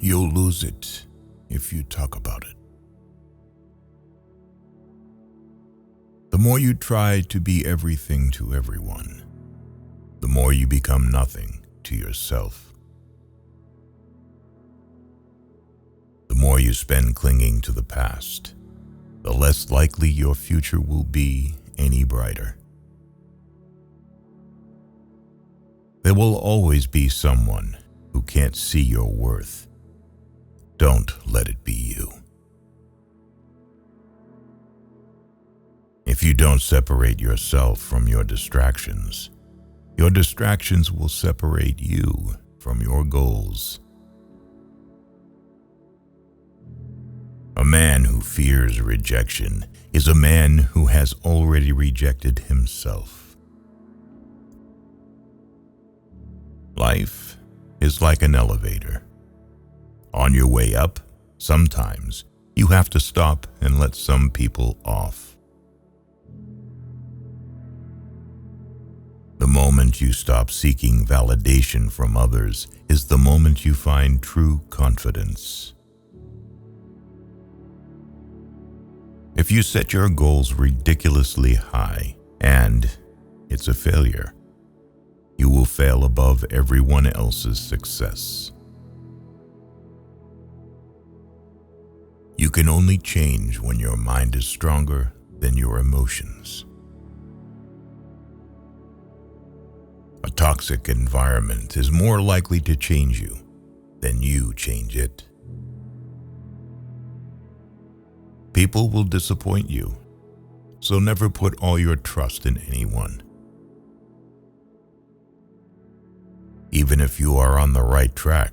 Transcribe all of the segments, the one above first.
You'll lose it if you talk about it. The more you try to be everything to everyone, the more you become nothing to yourself. The more you spend clinging to the past, the less likely your future will be any brighter. There will always be someone who can't see your worth. Don't let it be you. If you don't separate yourself from your distractions will separate you from your goals. A man who fears rejection is a man who has already rejected himself. Life is like an elevator. On your way up, sometimes you have to stop and let some people off. The moment you stop seeking validation from others is the moment you find true confidence. If you set your goals ridiculously high and it's a failure, you will fail above everyone else's success. You can only change when your mind is stronger than your emotions. A toxic environment is more likely to change you than you change it. People will disappoint you, so never put all your trust in anyone. Even if you are on the right track,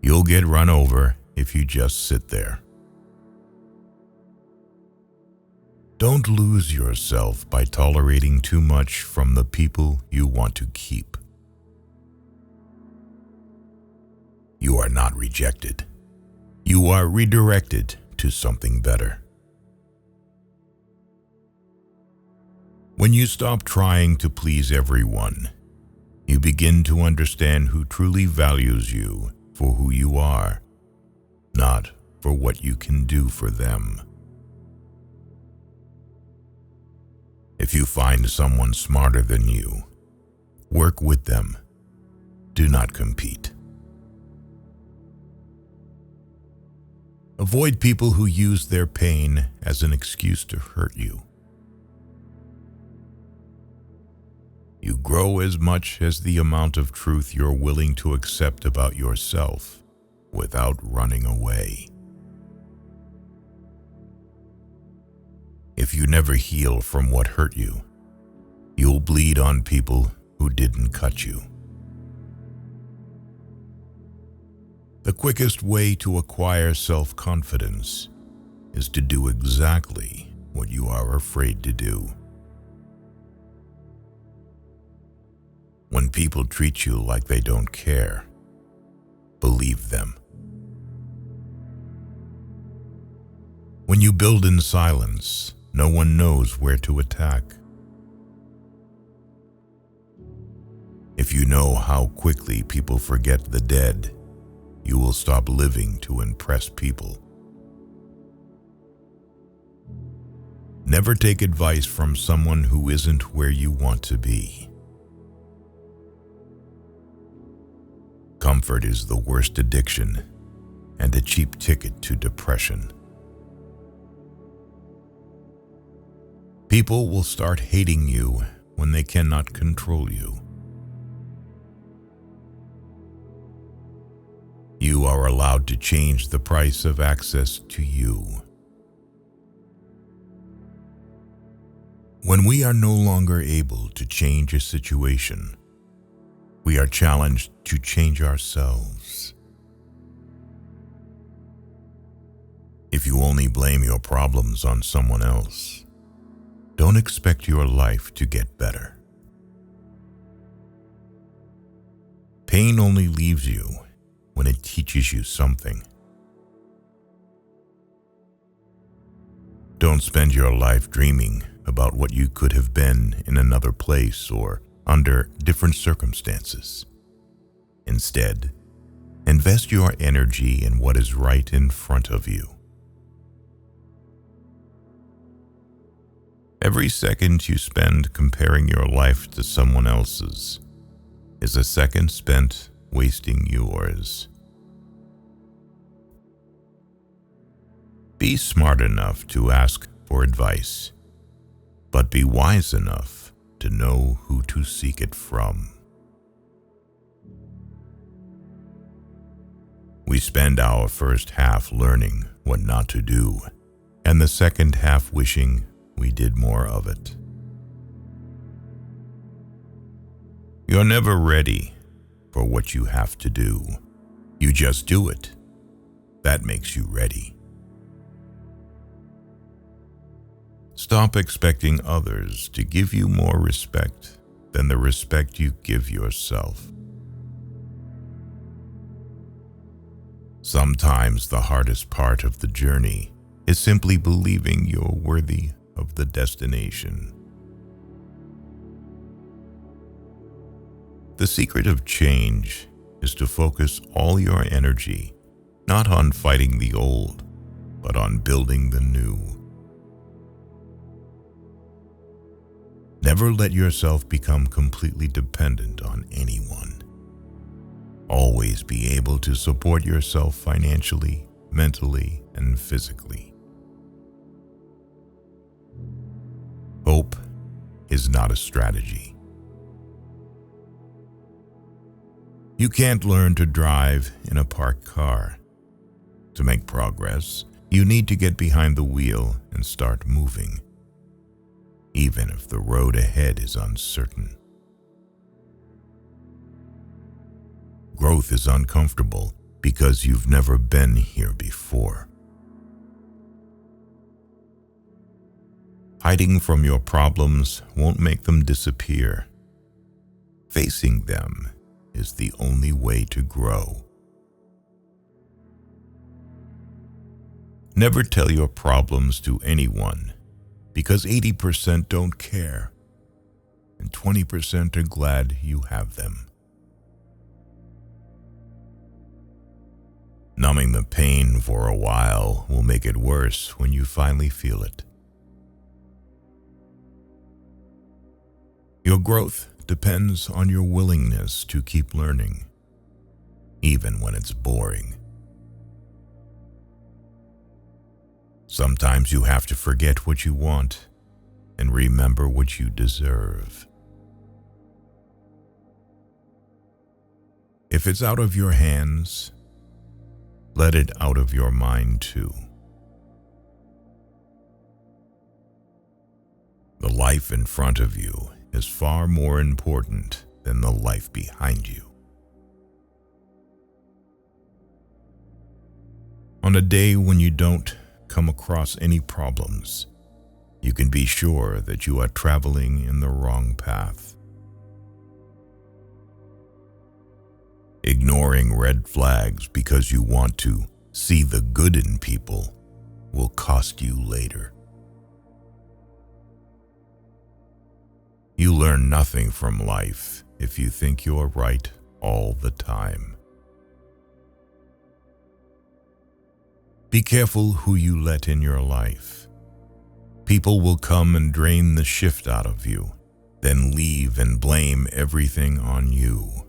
you'll get run over if you just sit there. Don't lose yourself by tolerating too much from the people you want to keep. You are not rejected. You are redirected to something better. When you stop trying to please everyone, you begin to understand who truly values you for who you are, not for what you can do for them. If you find someone smarter than you, work with them. Do not compete. Avoid people who use their pain as an excuse to hurt you. You grow as much as the amount of truth you're willing to accept about yourself without running away. If you never heal from what hurt you, you'll bleed on people who didn't cut you. The quickest way to acquire self-confidence is to do exactly what you are afraid to do. When people treat you like they don't care, believe them. When you build in silence, no one knows where to attack. If you know how quickly people forget the dead, you will stop living to impress people. Never take advice from someone who isn't where you want to be. Comfort is the worst addiction and a cheap ticket to depression. People will start hating you when they cannot control you. You are allowed to change the price of access to you. When we are no longer able to change a situation, we are challenged to change ourselves. If you only blame your problems on someone else, don't expect your life to get better. Pain only leaves you when it teaches you something. Don't spend your life dreaming about what you could have been in another place or under different circumstances. Instead, Invest your energy in what is right in front of you. Every second you spend comparing your life to someone else's is a second spent wasting yours. Be smart enough to ask for advice, but be wise enough to know who to seek it from. We spend our first half learning what not to do, and the second half wishing we did more of it. You're never ready for what you have to do. You just do it. That makes you ready. Stop expecting others to give you more respect than the respect you give yourself. Sometimes the hardest part of the journey is simply believing you're worthy of the destination. The secret of change is to focus all your energy not on fighting the old, but on building the new. Never let yourself become completely dependent on anyone. Always be able to support yourself financially, mentally, and physically. Hope is not a strategy. You can't learn to drive in a parked car. To make progress, you need to get behind the wheel and start moving, even if the road ahead is uncertain. Growth is uncomfortable because you've never been here before. Hiding from your problems won't make them disappear. Facing them is the only way to grow. Never tell your problems to anyone, because 80% don't care, and 20% are glad you have them. Numbing the pain for a while will make it worse when you finally feel it. Your growth depends on your willingness to keep learning, even when it's boring. Sometimes you have to forget what you want and remember what you deserve. If it's out of your hands, let it out of your mind too. The life in front of you is far more important than the life behind you. On a day when you don't come across any problems, you can be sure that you are traveling in the wrong path. Ignoring red flags because you want to see the good in people will cost you later. You learn nothing from life if you think you're right all the time. Be careful who you let in your life. People will come and drain the shift out of you, then leave and blame everything on you.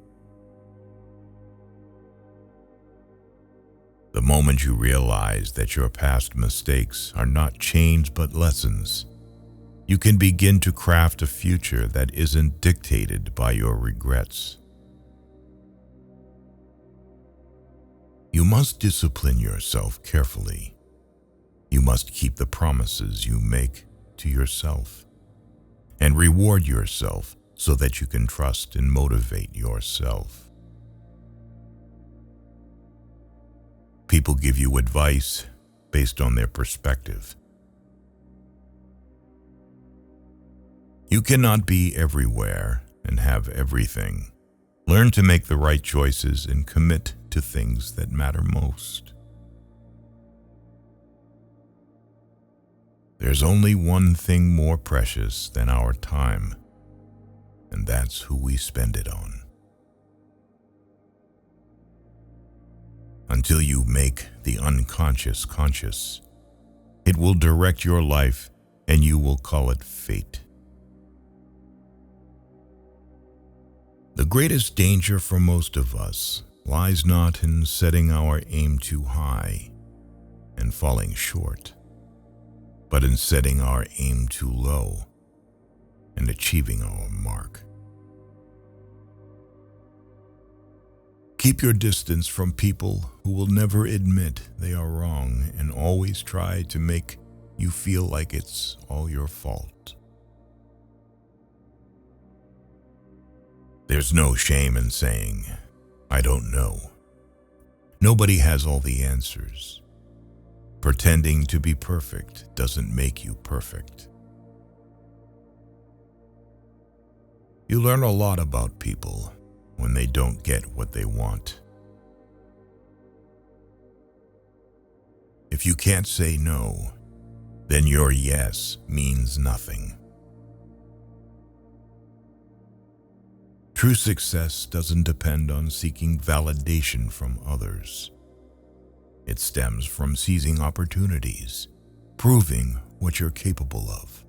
The moment you realize that your past mistakes are not chains but lessons, you can begin to craft a future that isn't dictated by your regrets. You must discipline yourself carefully. You must keep the promises you make to yourself and reward yourself so that you can trust and motivate yourself. People give you advice based on their perspective. You cannot be everywhere and have everything. Learn to make the right choices and commit to things that matter most. There's only one thing more precious than our time, and that's who we spend it on. until you make the unconscious conscious. It will direct your life, and you will call it fate. The greatest danger for most of us lies not in setting our aim too high and falling short, but in setting our aim too low and achieving our mark. Keep your distance from people who will never admit they are wrong and always try to make you feel like it's all your fault. There's no shame in saying, "I don't know." Nobody has all the answers. Pretending to be perfect doesn't make you perfect. You learn a lot about people when they don't get what they want. If you can't say no, then your yes means nothing. True success doesn't depend on seeking validation from others. It stems from seizing opportunities, proving what you're capable of,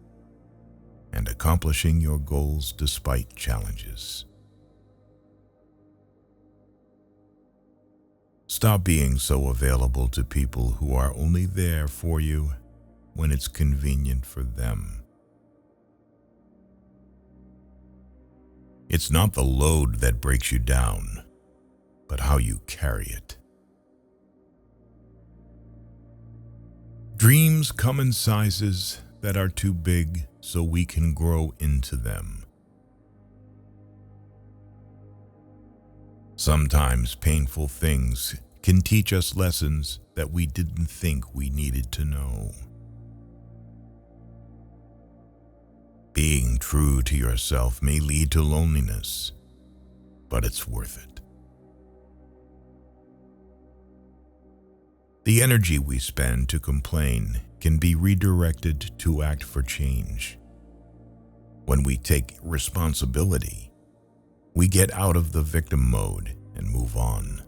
and accomplishing your goals despite challenges. Stop being so available to people who are only there for you when it's convenient for them. It's not the load that breaks you down, but how you carry it. Dreams come in sizes that are too big so we can grow into them. Sometimes painful things can teach us lessons that we didn't think we needed to know. Being true to yourself may lead to loneliness, but it's worth it. The energy we spend to complain can be redirected to act for change. When we take responsibility, we get out of the victim mode and move on.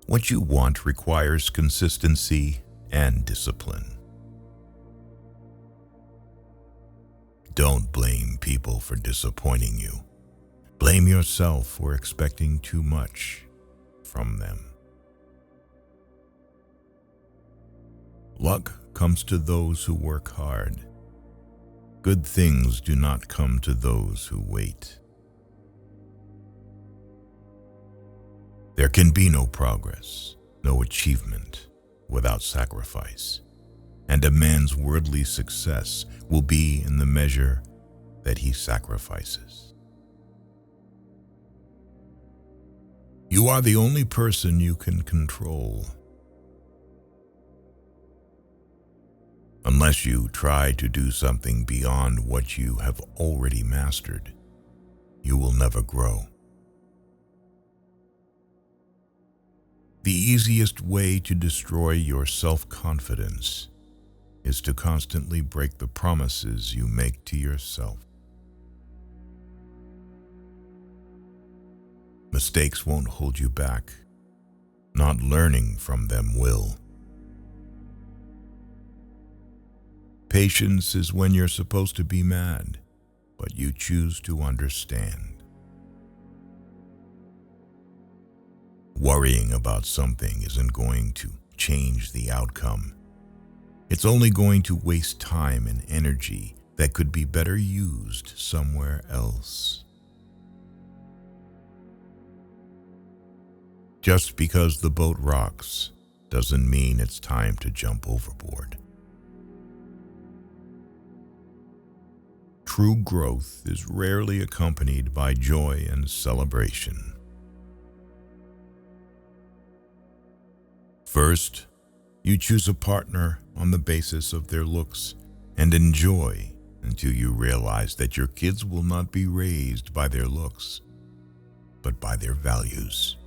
What you want requires consistency and discipline. Don't blame people for disappointing you. Blame yourself for expecting too much from them. Luck comes to those who work hard. Good things do not come to those who wait. There can be no progress, no achievement without sacrifice, and a man's worldly success will be in the measure that he sacrifices. You are the only person you can control. Unless you try to do something beyond what you have already mastered, you will never grow. The easiest way to destroy your self-confidence is to constantly break the promises you make to yourself. Mistakes won't hold you back. Not learning from them will. Patience is when you're supposed to be mad, but you choose to understand. Worrying about something isn't going to change the outcome. It's only going to waste time and energy that could be better used somewhere else. Just because the boat rocks doesn't mean it's time to jump overboard. True growth is rarely accompanied by joy and celebration. First, you choose a partner on the basis of their looks and enjoy until you realize that your kids will not be raised by their looks, but by their values.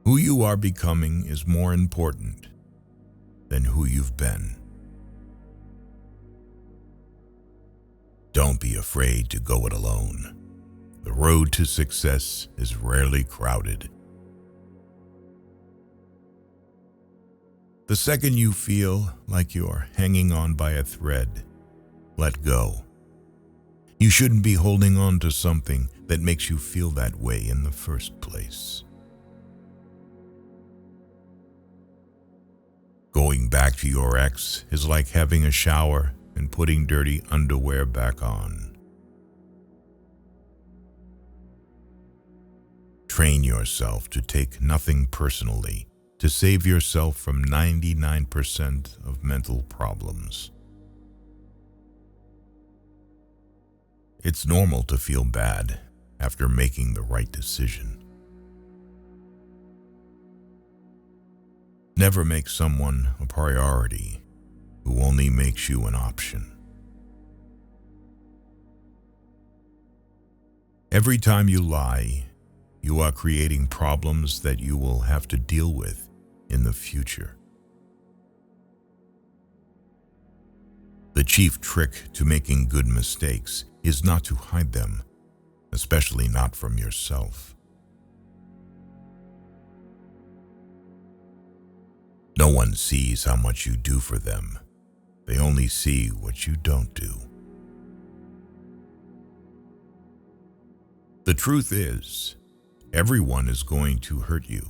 Who you are becoming is more important than who you've been. Don't be afraid to go it alone. The road to success is rarely crowded. The second you feel like you're hanging on by a thread, let go. You shouldn't be holding on to something that makes you feel that way in the first place. Going back to your ex is like having a shower and putting dirty underwear back on. Train yourself to take nothing personally to save yourself from 99% of mental problems. It's normal to feel bad after making the right decision. Never make someone a priority who only makes you an option. Every time you lie, you are creating problems that you will have to deal with in the future. The chief trick to making good mistakes is not to hide them, especially not from yourself. No one sees how much you do for them. They only see what you don't do. The truth is, everyone is going to hurt you.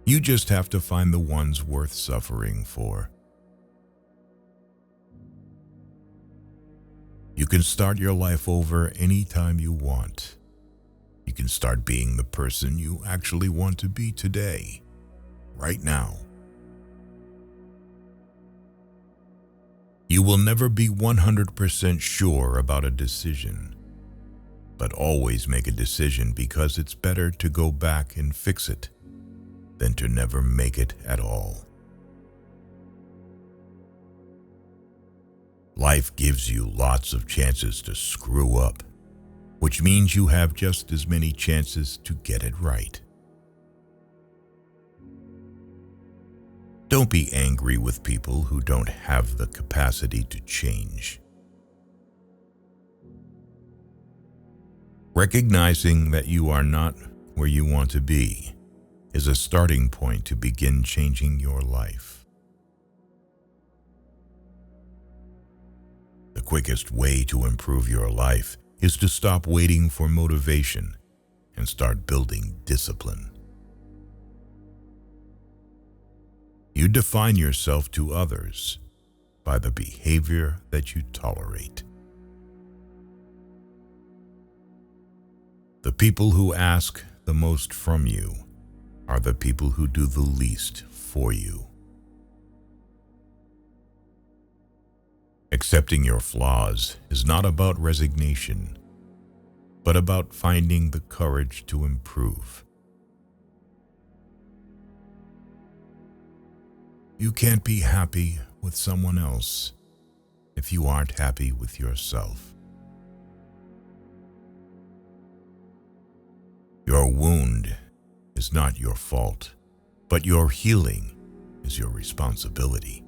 You just have to find the ones worth suffering for. You can start your life over anytime you want. You can start being the person you actually want to be today, right now. You will never be 100% sure about a decision, but always make a decision because it's better to go back and fix it than to never make it at all. Life gives you lots of chances to screw up, which means you have just as many chances to get it right. Don't be angry with people who don't have the capacity to change. Recognizing that you are not where you want to be is a starting point to begin changing your life. The quickest way to improve your life is to stop waiting for motivation and start building discipline. You define yourself to others by the behavior that you tolerate. The people who ask the most from you are the people who do the least for you. Accepting your flaws is not about resignation, but about finding the courage to improve. You can't be happy with someone else if you aren't happy with yourself. Your wound is not your fault, but your healing is your responsibility.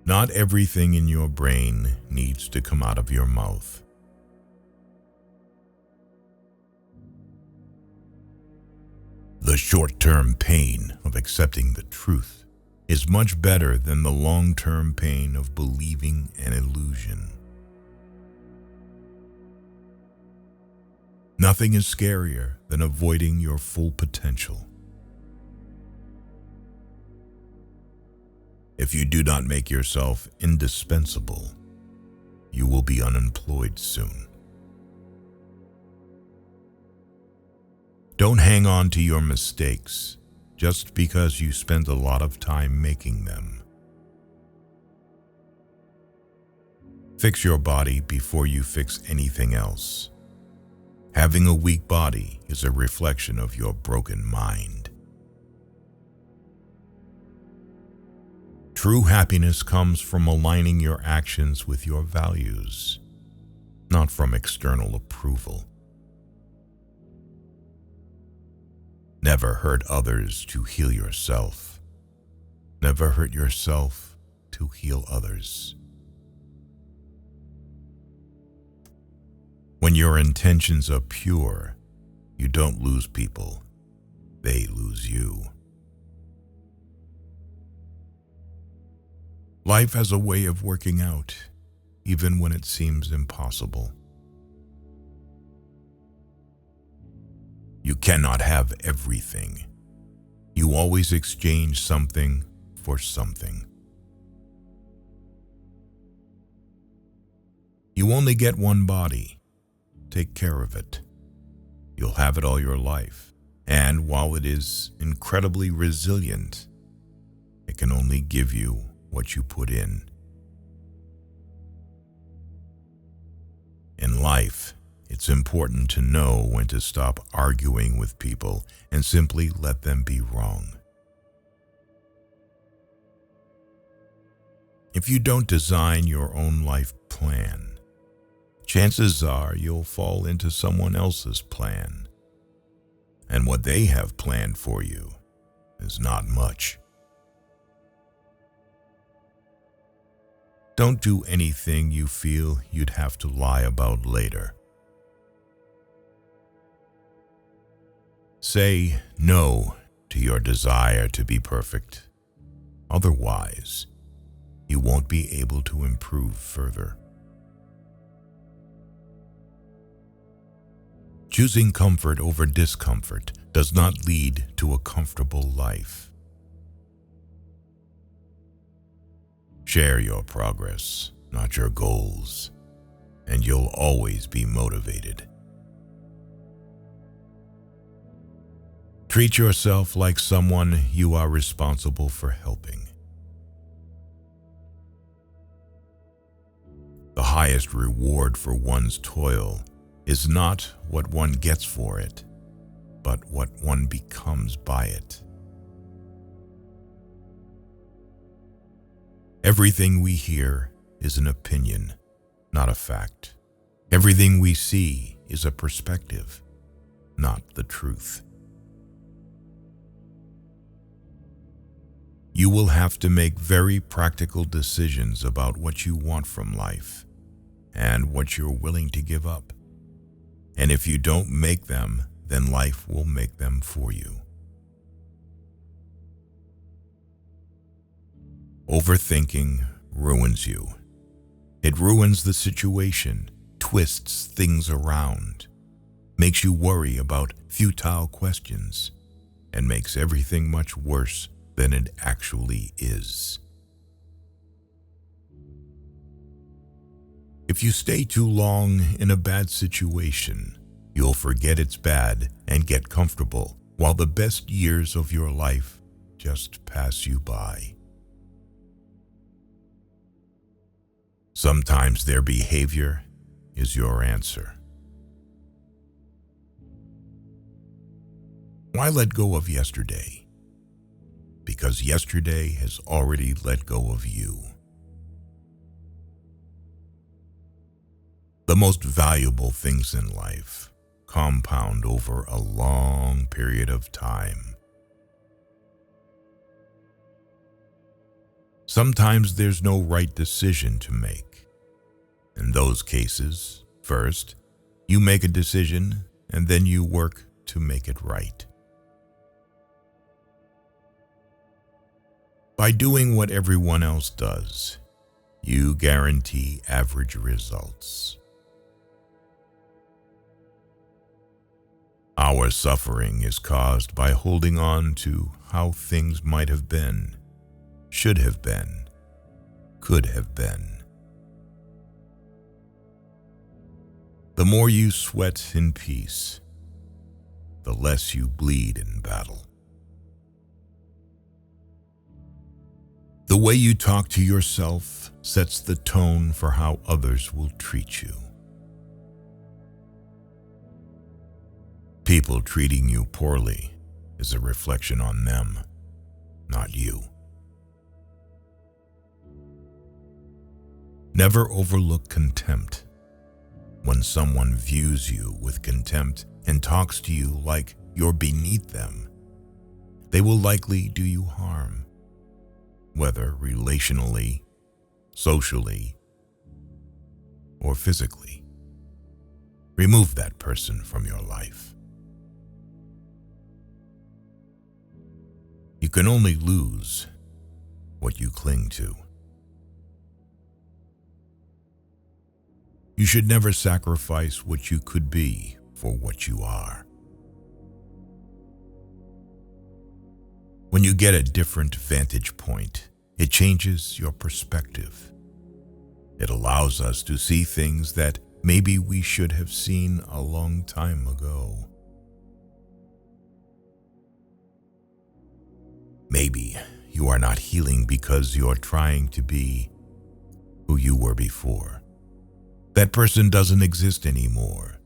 Not everything in your brain needs to come out of your mouth. The short-term pain of accepting the truth is much better than the long-term pain of believing an illusion. Nothing is scarier than avoiding your full potential. If you do not make yourself indispensable, you will be unemployed soon. Don't hang on to your mistakes just because you spent a lot of time making them. Fix your body before you fix anything else. Having a weak body is a reflection of your broken mind. True happiness comes from aligning your actions with your values, not from external approval. Never hurt others to heal yourself. Never hurt yourself to heal others. When your intentions are pure, you don't lose people, they lose you. Life has a way of working out, even when it seems impossible. You cannot have everything. You always exchange something for something. You only get one body. Take care of it. You'll have it all your life. And while it is incredibly resilient, it can only give you what you put in. In life, it's important to know when to stop arguing with people and simply let them be wrong. If you don't design your own life plan, chances are you'll fall into someone else's plan. And what they have planned for you is not much. Don't do anything you feel you'd have to lie about later. Say no to your desire to be perfect. Otherwise, you won't be able to improve further. Choosing comfort over discomfort does not lead to a comfortable life. Share your progress, not your goals, and you'll always be motivated. Treat yourself like someone you are responsible for helping. The highest reward for one's toil is not what one gets for it, but what one becomes by it. Everything we hear is an opinion, not a fact. Everything we see is a perspective, not the truth. You will have to make very practical decisions about what you want from life and what you're willing to give up. And if you don't make them, then life will make them for you. Overthinking ruins you. It ruins the situation, twists things around, makes you worry about futile questions, and makes everything much worse than it actually is. If you stay too long in a bad situation, you'll forget it's bad and get comfortable, while the best years of your life just pass you by. Sometimes their behavior is your answer. Why let go of yesterday? Because yesterday has already let go of you. The most valuable things in life compound over a long period of time. Sometimes there's no right decision to make. In those cases, first, you make a decision and then you work to make it right. By doing what everyone else does, you guarantee average results. Our suffering is caused by holding on to how things might have been, should have been, could have been. The more you sweat in peace, the less you bleed in battle. The way you talk to yourself sets the tone for how others will treat you. People treating you poorly is a reflection on them, not you. Never overlook contempt. When someone views you with contempt and talks to you like you're beneath them, they will likely do you harm, whether relationally, socially, or physically. Remove that person from your life. You can only lose what you cling to. You should never sacrifice what you could be for what you are. When you get a different vantage point, it changes your perspective. It allows us to see things that maybe we should have seen a long time ago. Maybe you are not healing because you're trying to be who you were before. That person doesn't exist anymore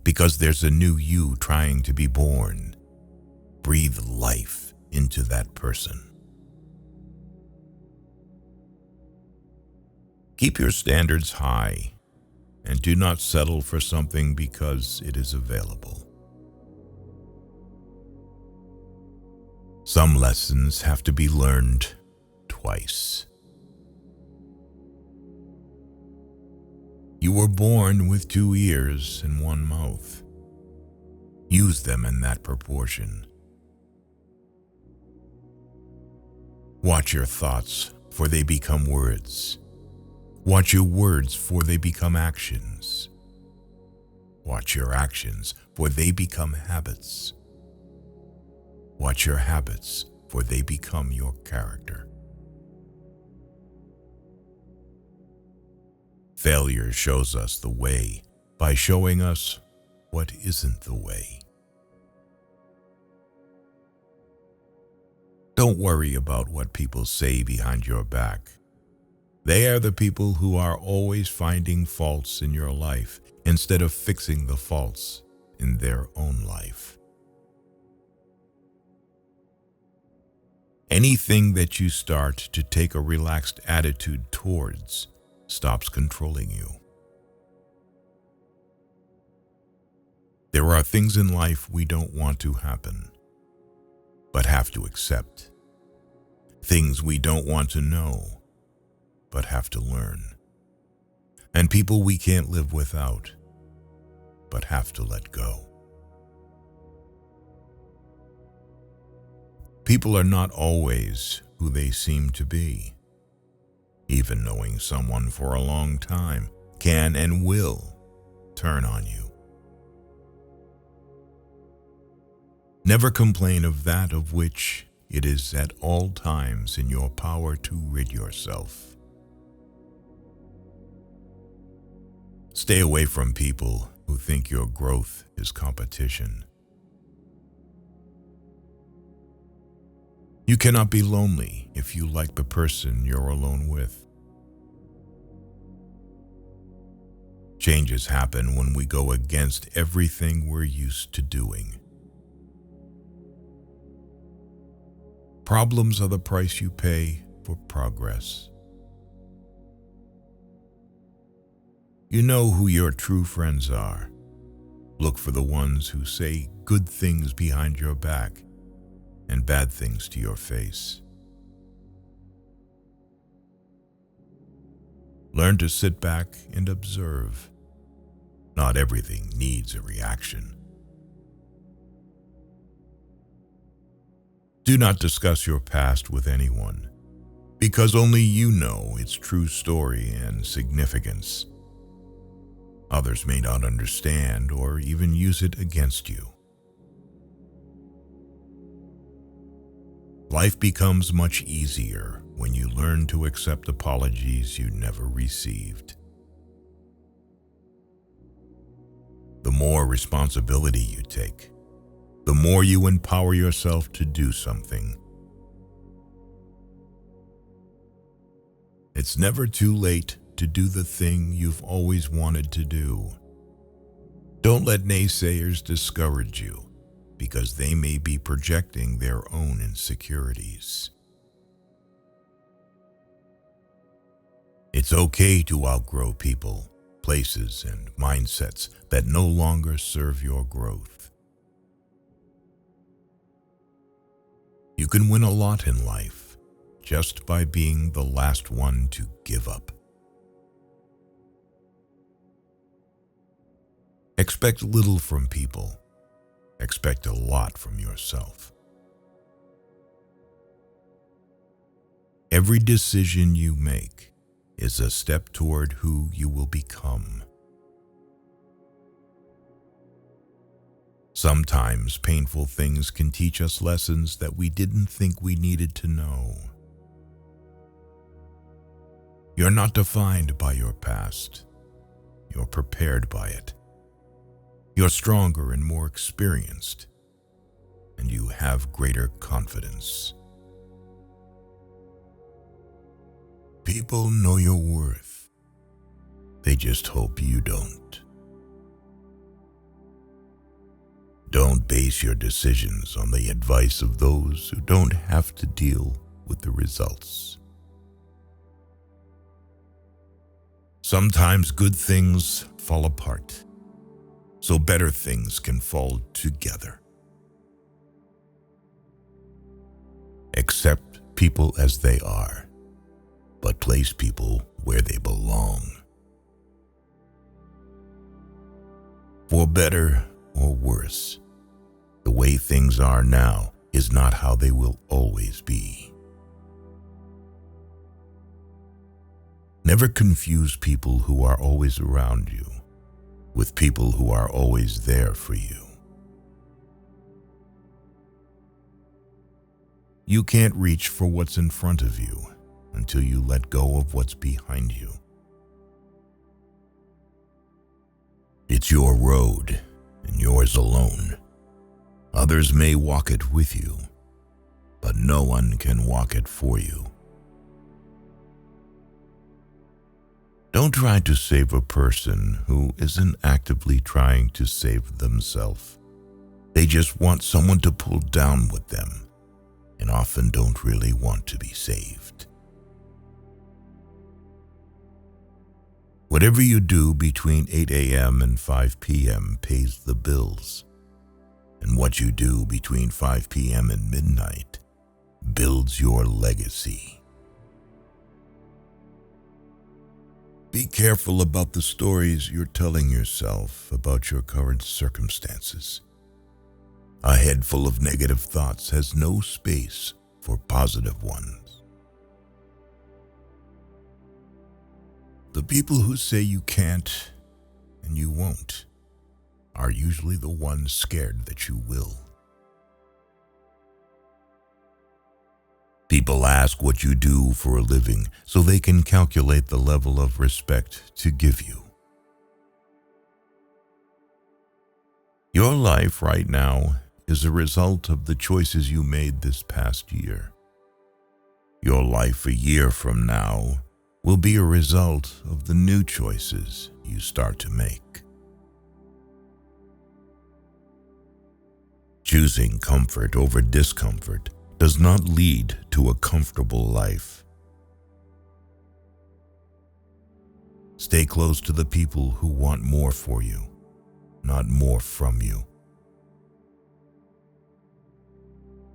because there's a new you trying to be born. Breathe life into that person. Keep your standards high and do not settle for something because it is available. Some lessons have to be learned twice. You were born with 2 ears and 1 mouth. Use them in that proportion. Watch your thoughts, for they become words. Watch your words, for they become actions. Watch your actions, for they become habits. Watch your habits, for they become your character. Failure shows us the way by showing us what isn't the way. Don't worry about what people say behind your back. They are the people who are always finding faults in your life instead of fixing the faults in their own life. Anything that you start to take a relaxed attitude towards stops controlling you. There are things in life we don't want to happen, but have to accept. Things we don't want to know, but have to learn. And people we can't live without, but have to let go. People are not always who they seem to be. Even knowing someone for a long time can and will turn on you. Never complain of that of which it is at all times in your power to rid yourself. Stay away from people who think your growth is competition. You cannot be lonely if you like the person you're alone with. Changes happen when we go against everything we're used to doing. Problems are the price you pay for progress. You know who your true friends are. Look for the ones who say good things behind your back and bad things to your face. Learn to sit back and observe. Not everything needs a reaction. Do not discuss your past with anyone, because only you know its true story and significance. Others may not understand or even use it against you. Life becomes much easier when you learn to accept apologies you never received. The more responsibility you take, the more you empower yourself to do something. It's never too late to do the thing you've always wanted to do. Don't let naysayers discourage you, because they may be projecting their own insecurities. It's okay to outgrow people, places, and mindsets that no longer serve your growth. You can win a lot in life just by being the last one to give up. Expect little from people. Expect a lot from yourself. Every decision you make is a step toward who you will become. Sometimes painful things can teach us lessons that we didn't think we needed to know. You're not defined by your past. You're prepared by it. You're stronger and more experienced, and you have greater confidence. People know your worth. They just hope you don't. Don't base your decisions on the advice of those who don't have to deal with the results. Sometimes good things fall apart, so better things can fall together. Accept people as they are, but place people where they belong. For better or worse, the way things are now is not how they will always be. Never confuse people who are always around you with people who are always there for you. You can't reach for what's in front of you until you let go of what's behind you. It's your road and yours alone. Others may walk it with you, but no one can walk it for you. Don't try to save a person who isn't actively trying to save themselves. They just want someone to pull down with them and often don't really want to be saved. Whatever you do between 8 a.m. and 5 p.m. pays the bills, and what you do between 5 p.m. and midnight builds your legacy. Be careful about the stories you're telling yourself about your current circumstances. A head full of negative thoughts has no space for positive ones. The people who say you can't and you won't are usually the ones scared that you will. People ask what you do for a living so they can calculate the level of respect to give you. Your life right now is a result of the choices you made this past year. Your life a year from now will be a result of the new choices you start to make. Choosing comfort over discomfort does not lead to a comfortable life. Stay close to the people who want more for you, not more from you.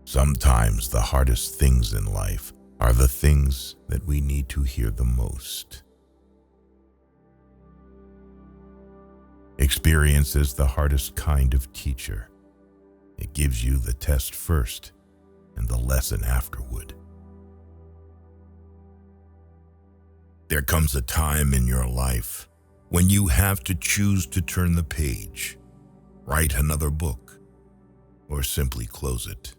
Sometimes the hardest things in life are the things that we need to hear the most. Experience is the hardest kind of teacher. It gives you the test first and the lesson afterward. There comes a time in your life when you have to choose to turn the page, write another book, or simply close it.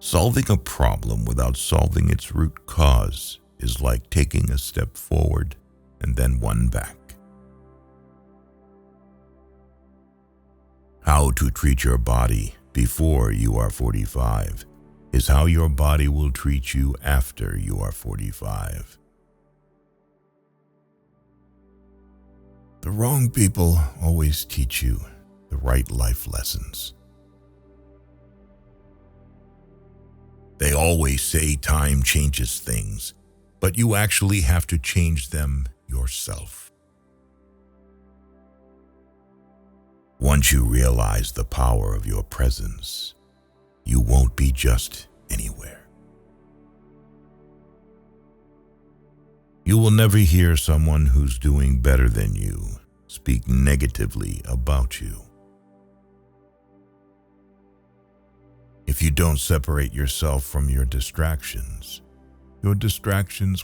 Solving a problem without solving its root cause is like taking a step forward and then one back. How to treat your body before you are 45 is how your body will treat you after you are 45. The wrong people always teach you the right life lessons. They always say time changes things, but you actually have to change them yourself. Once you realize the power of your presence, you won't be just anywhere. You will never hear someone who's doing better than you speak negatively about you. If you don't separate yourself from your distractions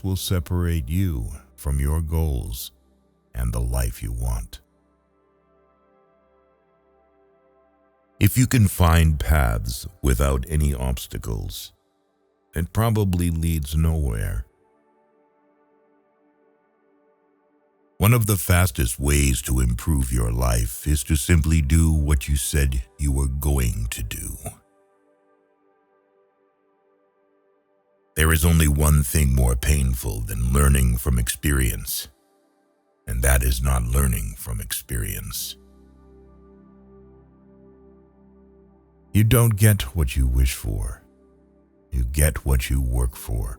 will separate you from your goals and the life you want. If you can find paths without any obstacles, it probably leads nowhere. One of the fastest ways to improve your life is to simply do what you said you were going to do. There is only one thing more painful than learning from experience, and that is not learning from experience. You don't get what you wish for. You get what you work for.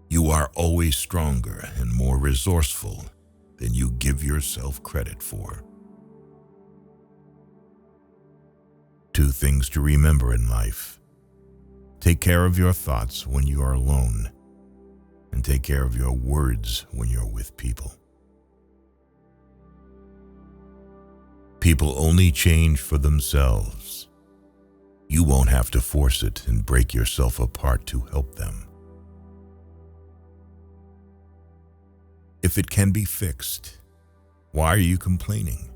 You are always stronger and more resourceful than you give yourself credit for. Two things to remember in life. Take care of your thoughts when you are alone, and take care of your words when you're with people. People only change for themselves. You won't have to force it and break yourself apart to help them. If it can be fixed, why are you complaining?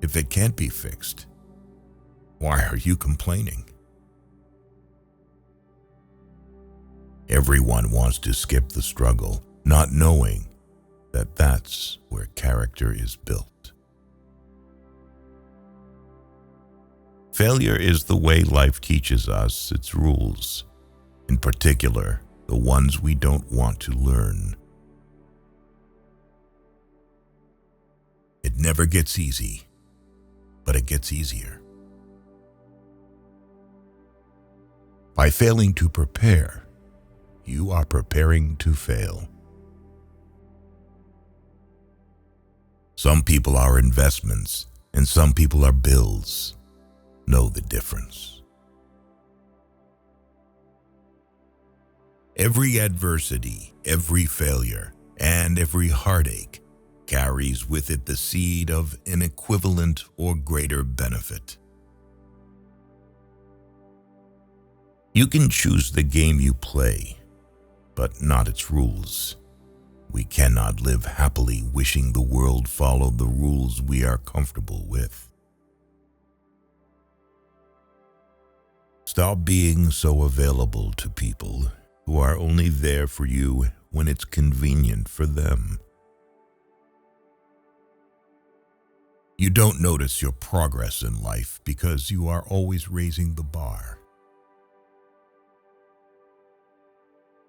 If it can't be fixed, why are you complaining? Everyone wants to skip the struggle, not knowing that that's where character is built. Failure is the way life teaches us its rules, in particular, the ones we don't want to learn. It never gets easy, but it gets easier. By failing to prepare, you are preparing to fail. Some people are investments, and some people are bills. Know the difference. Every adversity, every failure, and every heartache carries with it the seed of an equivalent or greater benefit. You can choose the game you play, but not its rules. We cannot live happily wishing the world followed the rules we are comfortable with. Stop being so available to people who are only there for you when it's convenient for them. You don't notice your progress in life because you are always raising the bar.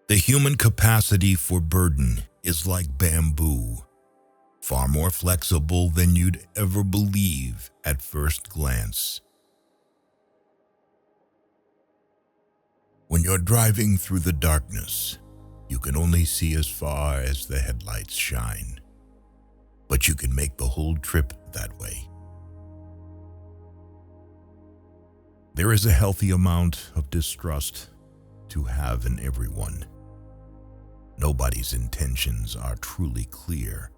The human capacity for burden is like bamboo, far more flexible than you'd ever believe at first glance. When you're driving through the darkness, you can only see as far as the headlights shine, but you can make the whole trip that way. There is a healthy amount of distrust to have in everyone. Nobody's intentions are truly clear,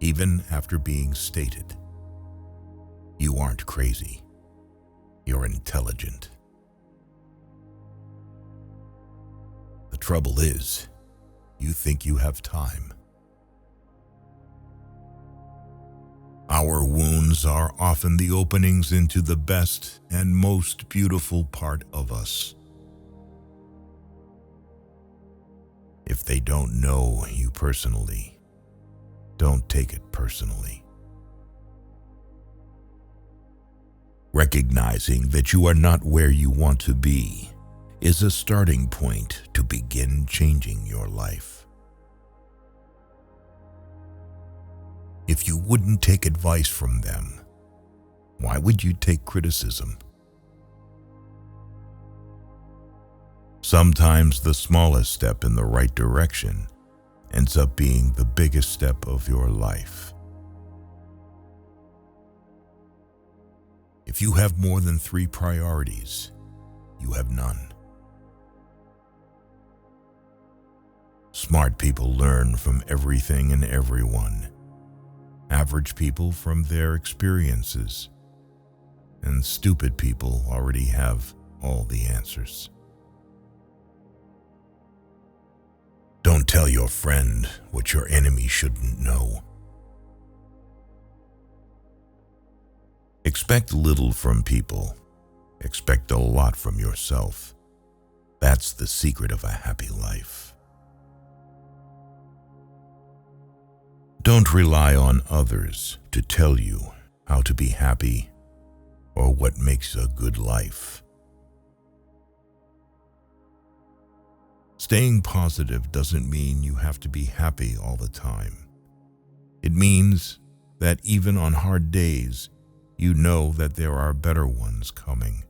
even after being stated. You aren't crazy. You're intelligent. The trouble is, you think you have time. Our wounds are often the openings into the best and most beautiful part of us. If they don't know you personally, don't take it personally. Recognizing that you are not where you want to be is a starting point to begin changing your life. If you wouldn't take advice from them, why would you take criticism? Sometimes the smallest step in the right direction ends up being the biggest step of your life. If you have more than 3 priorities, you have none. Smart people learn from everything and everyone. Average people from their experiences. And stupid people already have all the answers. Don't tell your friend what your enemy shouldn't know. Expect little from people. Expect a lot from yourself. That's the secret of a happy life. Don't rely on others to tell you how to be happy or what makes a good life. Staying positive doesn't mean you have to be happy all the time. It means that even on hard days, you know that there are better ones coming.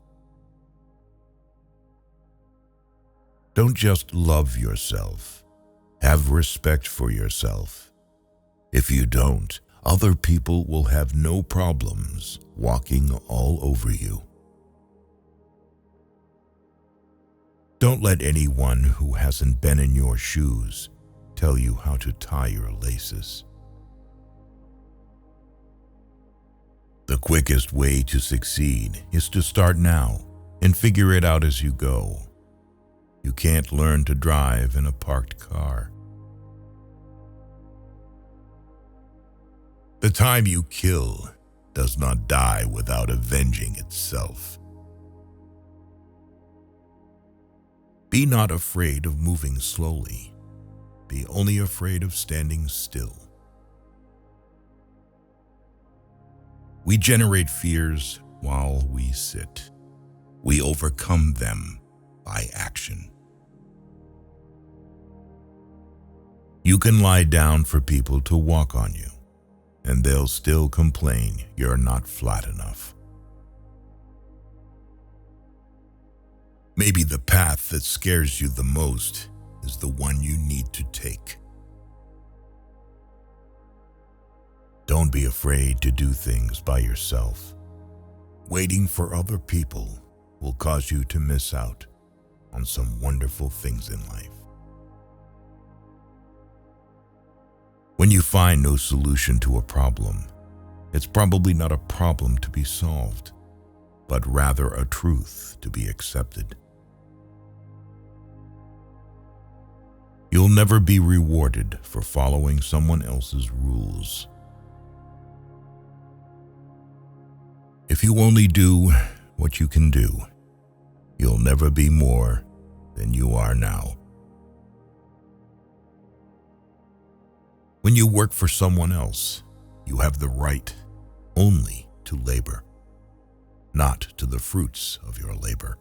Don't just love yourself. Have respect for yourself. If you don't, other people will have no problems walking all over you. Don't let anyone who hasn't been in your shoes tell you how to tie your laces. The quickest way to succeed is to start now and figure it out as you go. You can't learn to drive in a parked car. The time you kill does not die without avenging itself. Be not afraid of moving slowly. Be only afraid of standing still. We generate fears while we sit. We overcome them by action. You can lie down for people to walk on you, and they'll still complain you're not flat enough. Maybe the path that scares you the most is the one you need to take. Don't be afraid to do things by yourself. Waiting for other people will cause you to miss out on some wonderful things in life. When you find no solution to a problem, it's probably not a problem to be solved, but rather a truth to be accepted. You'll never be rewarded for following someone else's rules. If you only do what you can do, you'll never be more than you are now. When you work for someone else, you have the right only to labor, not to the fruits of your labor.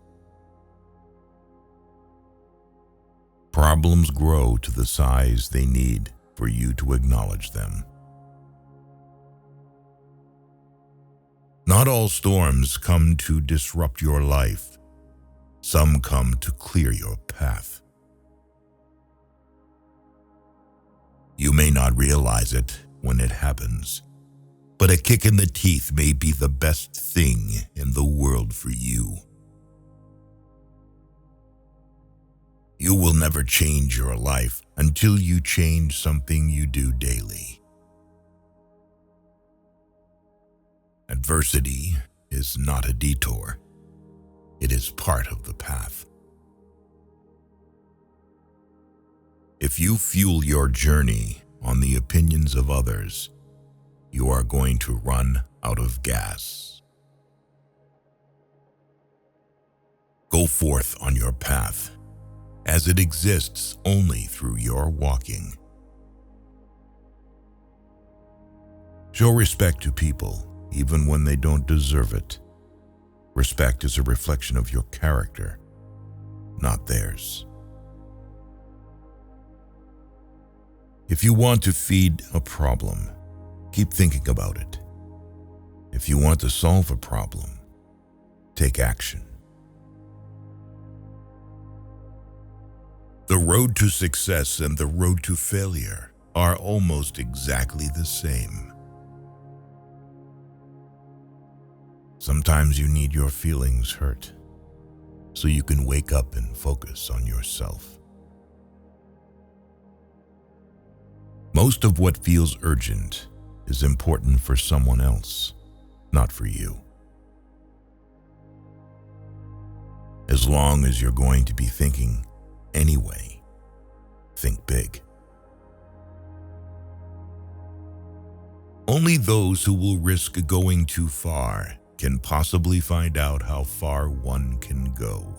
Problems grow to the size they need for you to acknowledge them. Not all storms come to disrupt your life. Some come to clear your path. You may not realize it when it happens, but a kick in the teeth may be the best thing in the world for you. You will never change your life until you change something you do daily. Adversity is not a detour. It is part of the path. If you fuel your journey on the opinions of others, you are going to run out of gas. Go forth on your path, as it exists only through your walking. Show respect to people, even when they don't deserve it. Respect is a reflection of your character, not theirs. If you want to feed a problem, keep thinking about it. If you want to solve a problem, take action. The road to success and the road to failure are almost exactly the same. Sometimes you need your feelings hurt so you can wake up and focus on yourself. Most of what feels urgent is important for someone else, not for you. As long as you're going to be thinking anyway, think big. Only those who will risk going too far can possibly find out how far one can go.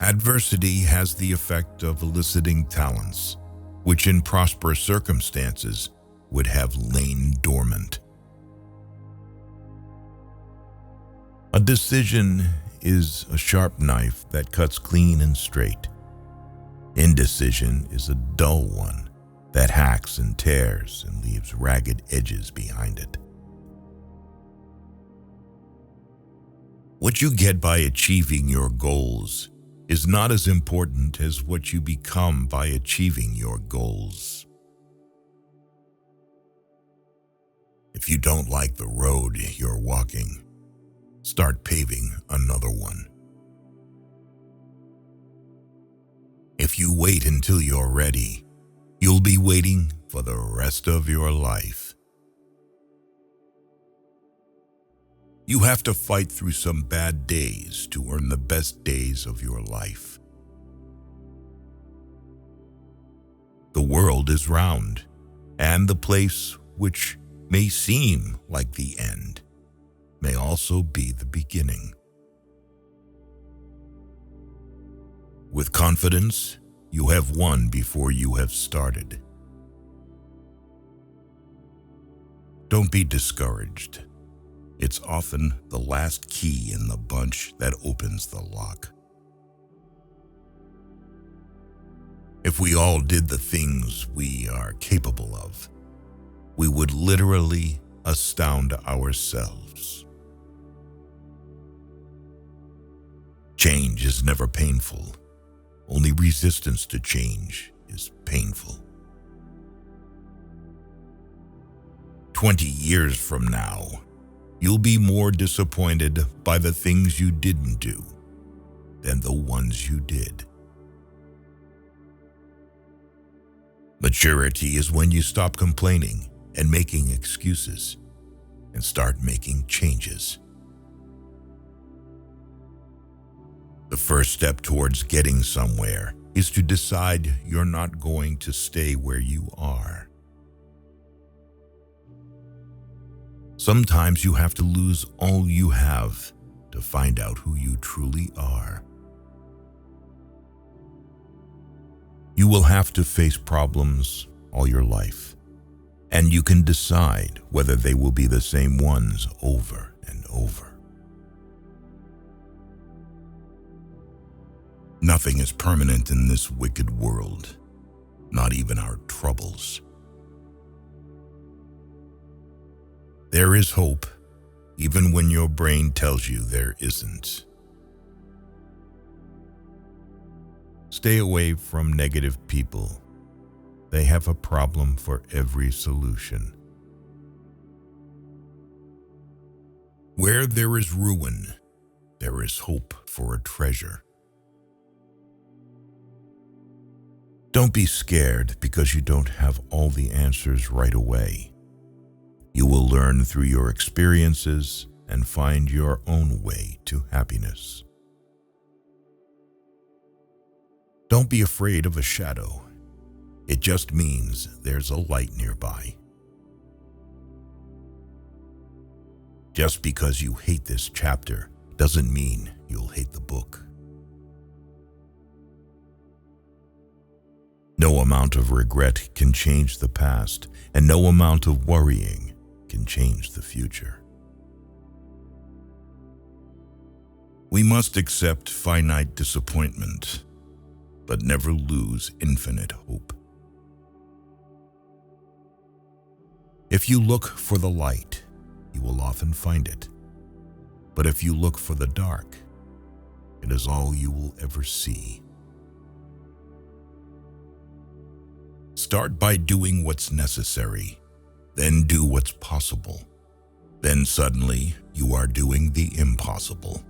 Adversity has the effect of eliciting talents, which in prosperous circumstances would have lain dormant. A decision is a sharp knife that cuts clean and straight. Indecision is a dull one that hacks and tears and leaves ragged edges behind it. What you get by achieving your goals is not as important as what you become by achieving your goals. If you don't like the road you're walking, start paving another one. If you wait until you're ready, you'll be waiting for the rest of your life. You have to fight through some bad days to earn the best days of your life. The world is round, and the place which may seem like the end may also be the beginning. With confidence, you have won before you have started. Don't be discouraged. It's often the last key in the bunch that opens the lock. If we all did the things we are capable of, we would literally astound ourselves. Change is never painful. Only resistance to change is painful. 20 years from now, you'll be more disappointed by the things you didn't do than the ones you did. Maturity is when you stop complaining and making excuses and start making changes. The first step towards getting somewhere is to decide you're not going to stay where you are. Sometimes you have to lose all you have to find out who you truly are. You will have to face problems all your life, and you can decide whether they will be the same ones over and over. Nothing is permanent in this wicked world, not even our troubles. There is hope, even when your brain tells you there isn't. Stay away from negative people. They have a problem for every solution. Where there is ruin, there is hope for a treasure. Don't be scared because you don't have all the answers right away. You will learn through your experiences and find your own way to happiness. Don't be afraid of a shadow. It just means there's a light nearby. Just because you hate this chapter doesn't mean you'll hate the book. No amount of regret can change the past, and no amount of worrying can change the future. We must accept finite disappointment, but never lose infinite hope. If you look for the light, you will often find it. But if you look for the dark, it is all you will ever see. Start by doing what's necessary, then do what's possible. Then suddenly you are doing the impossible.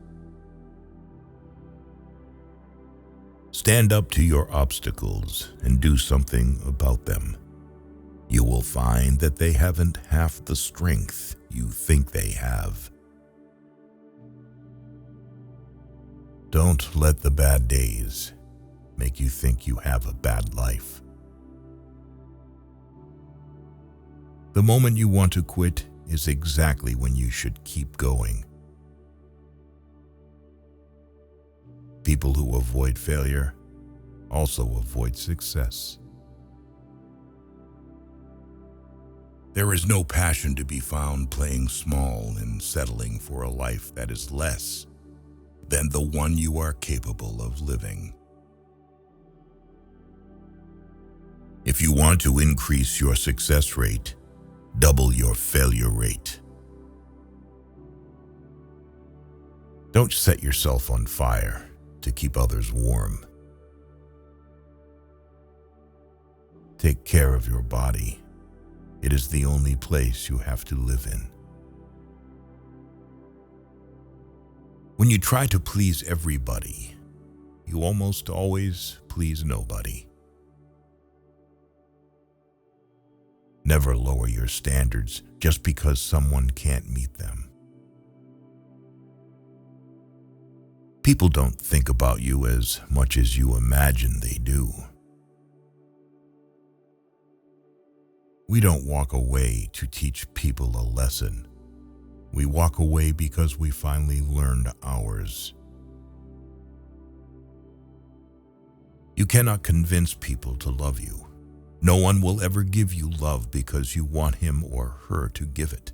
Stand up to your obstacles and do something about them. You will find that they haven't half the strength you think they have. Don't let the bad days make you think you have a bad life. The moment you want to quit is exactly when you should keep going. People who avoid failure also avoid success. There is no passion to be found playing small and settling for a life that is less than the one you are capable of living. If you want to increase your success rate, double your failure rate. Don't set yourself on fire to keep others warm. Take care of your body. It is the only place you have to live in. When you try to please everybody, you almost always please nobody. Never lower your standards just because someone can't meet them. People don't think about you as much as you imagine they do. We don't walk away to teach people a lesson. We walk away because we finally learned ours. You cannot convince people to love you. No one will ever give you love because you want him or her to give it.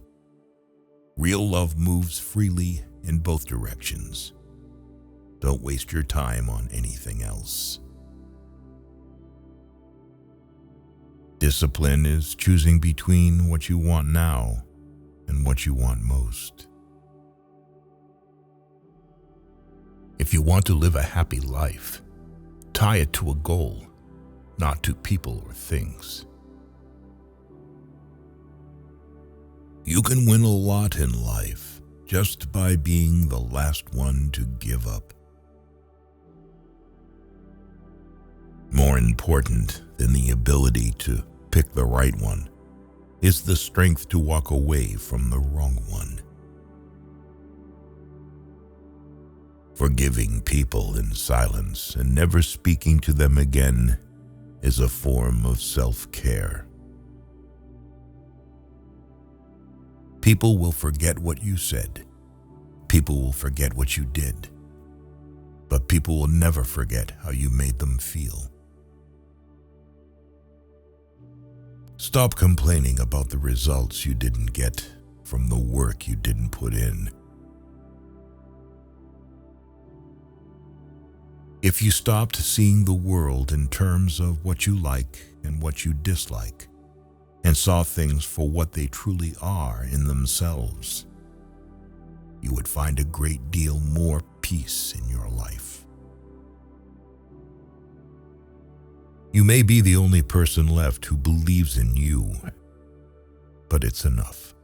Real love moves freely in both directions. Don't waste your time on anything else. Discipline is choosing between what you want now and what you want most. If you want to live a happy life, tie it to a goal, not to people or things. You can win a lot in life just by being the last one to give up. More important than the ability to pick the right one is the strength to walk away from the wrong one. Forgiving people in silence and never speaking to them again is a form of self-care. People will forget what you said. People will forget what you did. But people will never forget how you made them feel. Stop complaining about the results you didn't get from the work you didn't put in. If you stopped seeing the world in terms of what you like and what you dislike, and saw things for what they truly are in themselves, you would find a great deal more peace in your life. You may be the only person left who believes in you, but it's enough.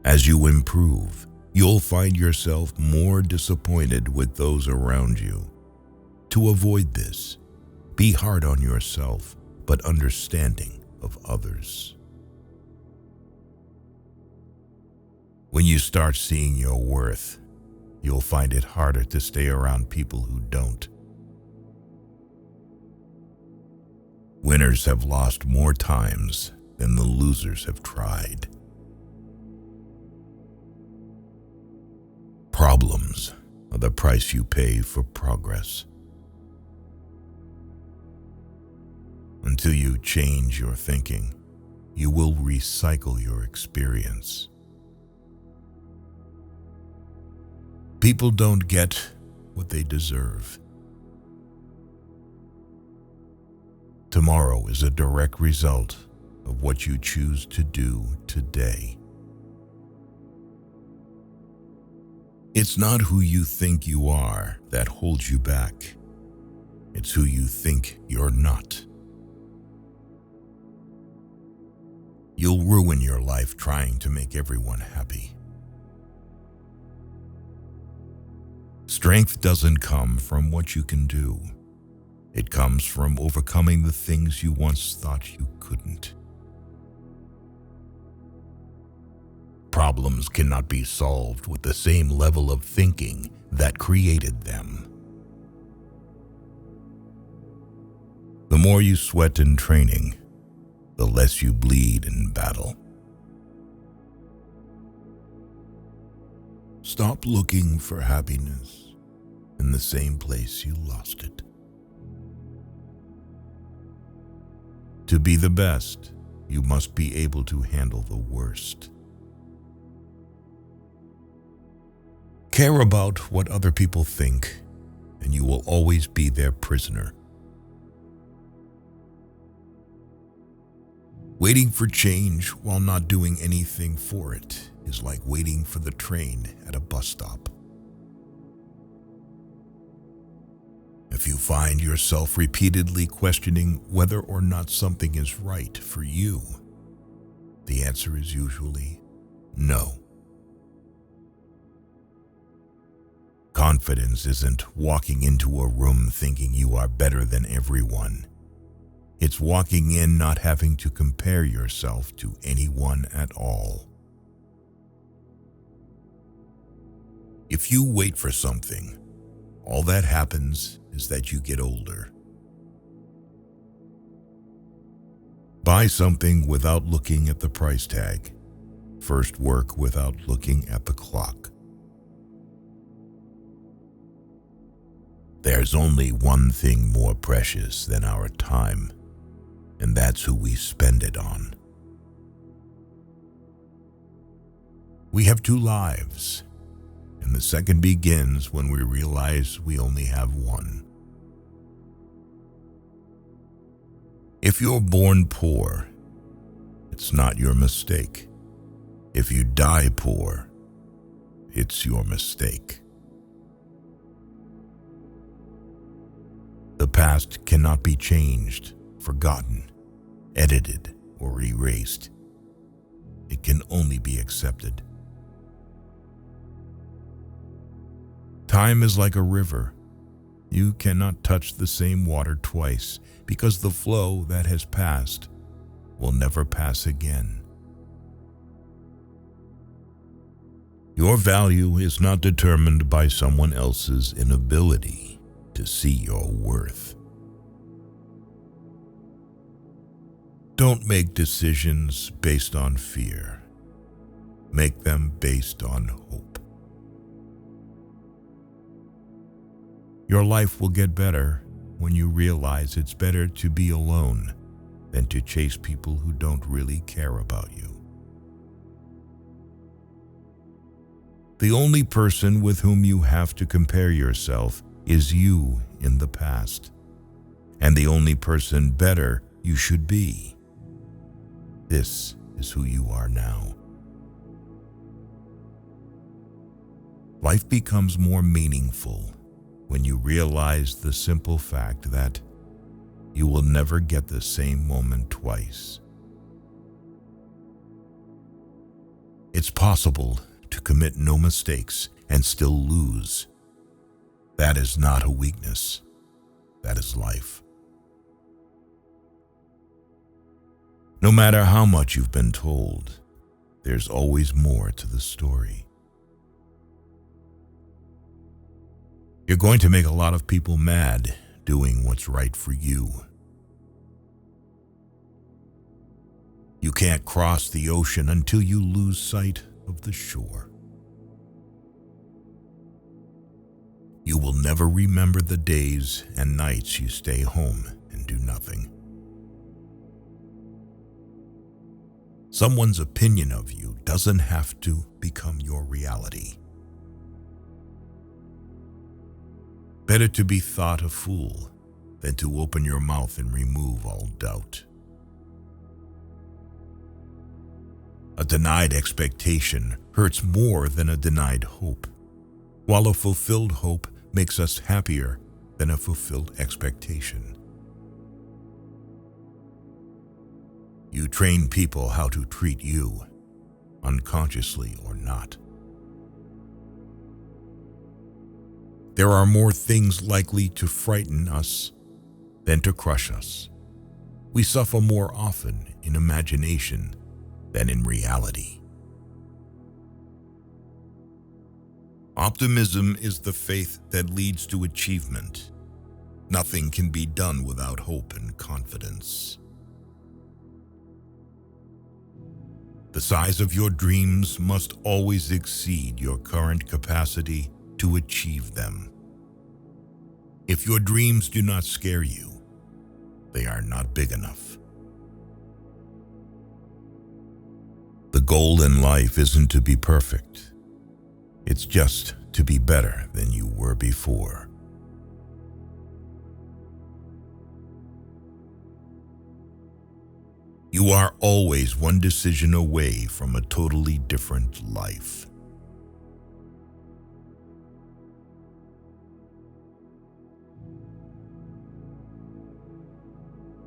As you improve, you'll find yourself more disappointed with those around you. To avoid this, be hard on yourself, but understanding of others. When you start seeing your worth, you'll find it harder to stay around people who don't. Winners have lost more times than the losers have tried. Problems are the price you pay for progress. Until you change your thinking, you will recycle your experience. People don't get what they deserve. Tomorrow is a direct result of what you choose to do today. It's not who you think you are that holds you back. It's who you think you're not. You'll ruin your life trying to make everyone happy. Strength doesn't come from what you can do. It comes from overcoming the things you once thought you couldn't. Problems cannot be solved with the same level of thinking that created them. The more you sweat in training, the less you bleed in battle. Stop looking for happiness in the same place you lost it. To be the best, you must be able to handle the worst. Care about what other people think, and you will always be their prisoner. Waiting for change while not doing anything for it is like waiting for the train at a bus stop. If you find yourself repeatedly questioning whether or not something is right for you, the answer is usually no. Confidence isn't walking into a room thinking you are better than everyone. It's walking in not having to compare yourself to anyone at all. If you wait for something, all that happens is that you get older. Buy something without looking at the price tag. First work without looking at the clock. There's only one thing more precious than our time, and that's who we spend it on. We have two lives, and the second begins when we realize we only have one. If you're born poor, it's not your mistake. If you die poor, it's your mistake. The past cannot be changed, forgotten, edited, or erased. It can only be accepted. Time is like a river. You cannot touch the same water twice because the flow that has passed will never pass again. Your value is not determined by someone else's inability to see your worth. Don't make decisions based on fear. Make them based on hope. Your life will get better when you realize it's better to be alone than to chase people who don't really care about you. The only person with whom you have to compare yourself is you in the past, and the only person better you should be. This is who you are now. Life becomes more meaningful when you realize the simple fact that you will never get the same moment twice. It's possible to commit no mistakes and still lose. That is not a weakness. That is life. No matter how much you've been told, there's always more to the story. You're going to make a lot of people mad doing what's right for you. You can't cross the ocean until you lose sight of the shore. You will never remember the days and nights you stay home and do nothing. Someone's opinion of you doesn't have to become your reality. Better to be thought a fool than to open your mouth and remove all doubt. A denied expectation hurts more than a denied hope, while a fulfilled hope makes us happier than a fulfilled expectation. You train people how to treat you, unconsciously or not. There are more things likely to frighten us than to crush us. We suffer more often in imagination than in reality. Optimism is the faith that leads to achievement. Nothing can be done without hope and confidence. The size of your dreams must always exceed your current capacity to achieve them. If your dreams do not scare you, they are not big enough. The goal in life isn't to be perfect. It's just to be better than you were before. You are always one decision away from a totally different life.